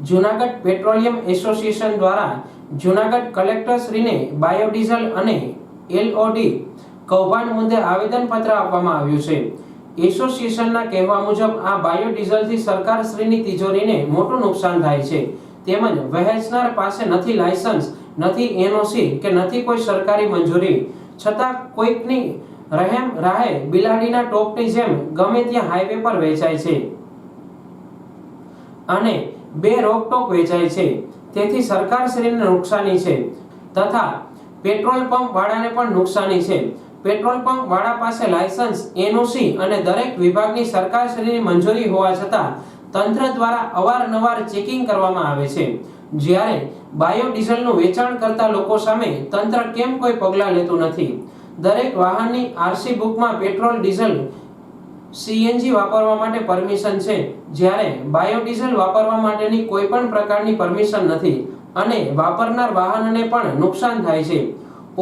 Junagadh petroleum association દ્વારા Junagadh કલેક્ટરશ્રીને biodiesel અને એલઓડી કૌભાંડ મુદ્દે આવેદનપત્ર આપવામાં આવ્યું છે। એસોસિએશનના કહેવા મુજબ આ બાયોડીઝલથી સરકારશ્રીની તિજોરીને મોટું નુકસાન થાય છે, તેમજ વહેંચનાર પાસે નથી લાયસન્સ, નથી એનઓસી કે નથી કોઈ સરકારી મંજૂરી, છતાં કોઈકની રહેમ રાહે બિલાડીના ટોપની જેમ ગમે ત્યાં હાઈવે પર વેચાય છે અને બે રોકટોક વેચાય છે। તેથી સરકારશ્રીને નુકસાની છે તથા પેટ્રોલ પંપ વાળાને પણ નુકસાની છે। પેટ્રોલ પંપ વાળા પાસે લાયસન્સ, એનઓસી અને દરેક વિભાગની સરકારશ્રીની મંજૂરી હોવા છતાં તંત્ર દ્વારા અવારનવાર ચેકિંગ કરવામાં આવે છે, જ્યારે બાયોડીઝલનું વેચાણ કરતા લોકો સામે તંત્ર કેમ કોઈ પગલાં લેતું નથી। દરેક વાહનની આરસી બુકમાં પેટ્રોલ, ડીઝલ, સીએનજી વાપરવા માટે પરમિશન છે, જ્યારે બાયોડીઝલ વાપરવા માટેની કોઈ પણ પ્રકારની પરમિશન નથી અને વાપરનાર વાહનને પણ નુકસાન થાય છે।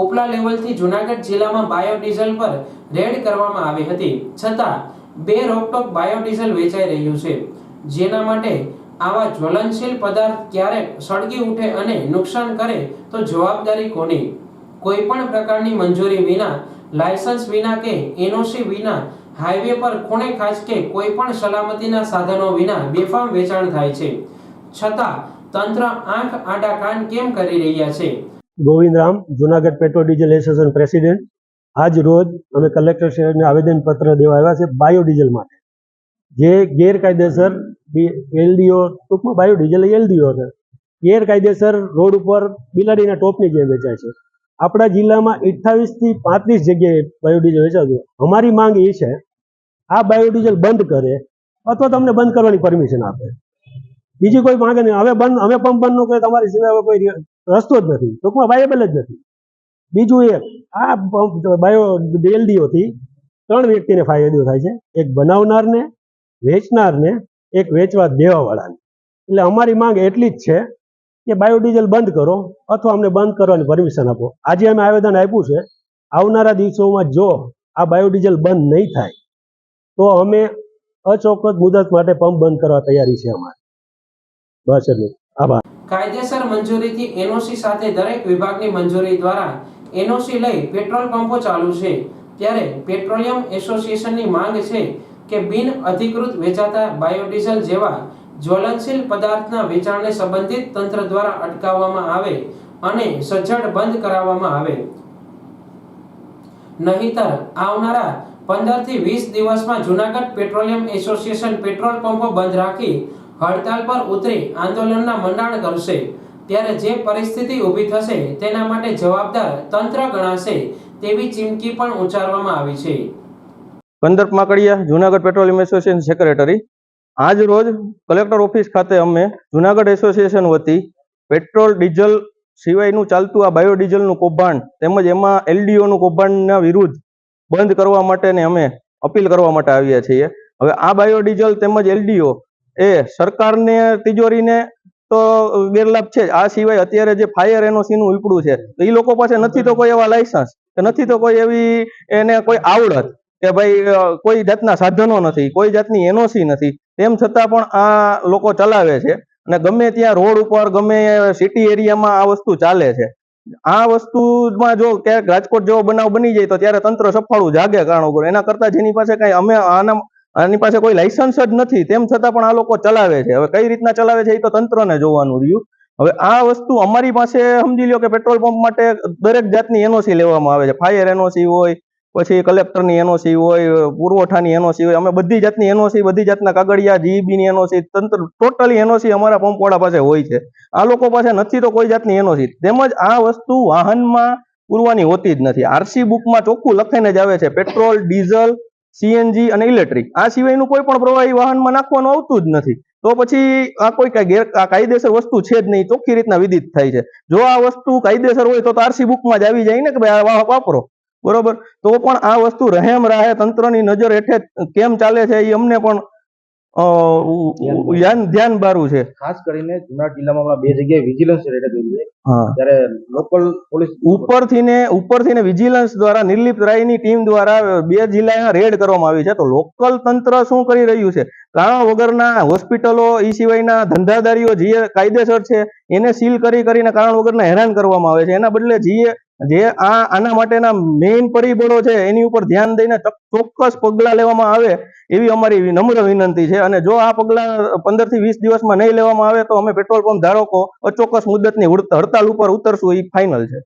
ઉપલા લેવલથી જૂનાગઢ જિલ્લામાં બાયોડીઝલ પર રેડ કરવામાં આવી હતી, છતાં બે રોકટોક બાયોડીઝલ વેચાઈ રહ્યું છે, જેના માટે આવા જ્વલનશીલ પદાર્થ ક્યારેક સળગી ઉઠે અને નુકસાન કરે તો જવાબદારી કોની? કોઈ પણ પ્રકારની મંજૂરી વિના, લાયસન્સ વિના કે એનઓસી વિના હાઈવે પર ખૂણે ખાંચકે કોઈ પણ સલામતીના સાધનો વિના બેફામ વેચાણ થાય છે, છતાં તંત્ર આંખ આડા કાન કેમ કરી રહ્યા છે? Govind Ram, Junagadh petrol diesel association president. આજ રોજ અમે કલેક્ટર સાહેબને આવેદનપત્ર દેવા આવ્યા છે બાયોડીઝલ માટે, જે ગેરકાયદેસર એલડીઓ, ટૂંકમાં બાયોડીઝલ એલડીઓ છે, ગેરકાયદેસર રોડ ઉપર બિલાડીના ટોપની જેમ વેચાય છે। આપણા જિલ્લામાં 28 થી 35 જગ્યાએ બાયોડીઝલ વેચાતું। અમારી માંગ એ છે આ બાયોડીઝલ બંધ કરે અથવા તમને બંધ કરવાની પરમિશન આપે, બીજી કોઈ માંગ નહીં। હવે બંધ, અમે પંપ બંધ ન કરે તમારી સિવાય હવે કોઈ રસ્તો જ નથી, ટૂંકમાં વાયેબલ જ નથી। બીજું એક, આ બાયો એલડીઓથી 3 વ્યક્તિને ફાયદો થાય છે, એક બનાવનારને, વેચનારને, એક વેચવા દેવાવાળાને। એટલે અમારી માંગ એટલી જ છે કે બાયોડીઝલ બંધ કરો અથવા અમને બંધ કરવાની પરમિશન આપો। આજે અમે આવેદન આપ્યું છે, આવનારા દિવસોમાં જો આ બાયોડીઝલ બંધ નહીં થાય તો અમે અચોક્કસ મુદત માટે પંપ બંધ કરવા તૈયારી છે અમારી। બસ એટલું, આભાર। કાયદેસર મંજૂરીથી એનઓસી સાથે દરેક વિભાગની મંજૂરી દ્વારા એનઓસી લઈ પેટ્રોલ પંપો ચાલુ છે, ત્યારે પેટ્રોલિયમ એસોસિએશનની માંગ છે કે બિન અધિકૃત વેચાતા બાયોડીઝલ જેવા જ્વલનશીલ પદાર્થના વેચાણને સંબંધિત તંત્ર દ્વારા અટકાવવામાં આવે અને સજ્જડ બંધ કરાવવામાં આવે, નહીતર આવનારા 15 થી 20 દિવસમાં જૂનાગઢ પેટ્રોલિયમ એસોસિએશન પેટ્રોલ પંપો બંધ રાખી હડતાલ પર ઉતરી આંદોલનના મંડાણ કરશે। ત્યારે જે પરિસ્થિતિ ઊભી થશે તેના માટે જવાબદાર તંત્ર ગણાશે તેવી ચીમકી પણ ઉચ્ચારવામાં આવી છે। Kandarp Makadiya, Junagadh petroleum association secretary. આજ રોજ કલેક્ટર ઓફિસ ખાતે અમે જૂનાગઢ એસોસિએશન વતી પેટ્રોલ, ડીઝલ સિવાયનું ચાલતું આ બાયોડીઝલનું કૌભાંડ તેમજ એમાં એલડીઓનું કૌભાંડના વિરુદ્ધ બંધ કરવા માટે ને અમે અપીલ કરવા માટે આવ્યા છીએ। હવે આ બાયોડીઝલ તેમજ એલડીઓ એ સરકારને તિજોરીને તો ગેરલાભ છે જ, આ સિવાય અત્યારે જે ફાયર એનઓસીનું ઉપડું છે તો એ લોકો પાસે નથી તો કોઈ એવા લાયસન્સ, નથી તો કોઈ એવી એને કોઈ આવડત કે ભાઈ કોઈ જાતના સાધનો નથી, કોઈ જાતની એનઓસી નથી, તેમ છતાં પણ આ લોકો ચલાવે છે અને ગમે ત્યાં રોડ ઉપર, ગમે સિટી એરિયામાં આ વસ્તુ ચાલે છે। આ વસ્તુમાં જો ક્યાંક રાજકોટ જેવો બનાવ બની જાય તો ત્યારે તંત્ર સફાળું જાગે કારણો કરો, એના કરતા જેની પાસે કઈ આની પાસે કોઈ લાયસન્સ જ નથી તેમ છતાં પણ આ લોકો ચલાવે છે। હવે કઈ રીતના ચલાવે છે એ તો તંત્રને જોવાનું રહ્યું। હવે આ વસ્તુ અમારી પાસે સમજી લો કે પેટ્રોલ પંપ માટે દરેક જાતની એનઓસી લેવામાં આવે છે, ફાયર એનઓસી હોય, પછી કલેક્ટરની એનઓસી હોય, પુરવઠાની એનઓસી હોય, અમે બધી જાતની એનઓસી, બધી જાતના કાગળિયા, જીઈબીની એનઓસી, તંત્ર ટોટલી એનઓસી અમારા પંપ વાળા પાસે હોય છે। આ લોકો પાસે નથી તો કોઈ જાતની એનઓસી, તેમજ આ વસ્તુ વાહનમાં પૂરવાની હોતી જ નથી। આરસી બુકમાં ચોખ્ખું લખાઈને જ આવે છે પેટ્રોલ, ડીઝલ, સીએનજી અને ઇલેક્ટ્રિક, આ સિવાયનું કોઈ પણ પ્રવાહી વાહનમાં નાખવાનું આવતું જ નથી। તો પછી આ કોઈ કાયદેસર વસ્તુ છે જ નહીં, ચોખ્ખી રીતના વિદિત થાય છે। જો આ વસ્તુ કાયદેસર હોય તો આરસી બુકમાં જ આવી જાય ને કે ભાઈ આ વાપરો, બરોબર? તો પણ આ વસ્તુ રહેમ રાહે તંત્રની નજર હેઠે કેમ ચાલે છે એ અમને પણ ધ્યાન બારું છે। ખાસ કરીને જૂનાગઢ જિલ્લામાં 2 જગ્યાએ વિજિલન્સ રેડ કરી છે, હા, ત્યારે લોકલ પોલીસ ઉપરથી ને વિજિલન્સ દ્વારા નિર્લિપ્ત રાયની ટીમ દ્વારા 2 જિલ્લામાં રેડ કરવામાં આવી છે. તો લોકલ તંત્ર શું કરી રહ્યું છે? કારણ વગરના હોસ્પિટલો એ સિવાયના ધંધાદારીઓ જે કાયદેસર છે એને સીલ કરીને કારણ વગરના હેરાન કરવામાં આવે છે. એના બદલે જે આના માટેના મેઇન પરિબળો છે એની ઉપર ધ્યાન દઈને ચોક્કસ પગલાં લેવામાં આવે એવી અમારી નમ્ર વિનંતી છે. અને જો આ પગલાં 15 થી 20 દિવસમાં નહીં લેવામાં આવે તો અમે પેટ્રોલ પંપ ધારકો અચોક્કસ મુદતની હડતાલ ઉપર ઉતરશું, એ ફાઇનલ છે.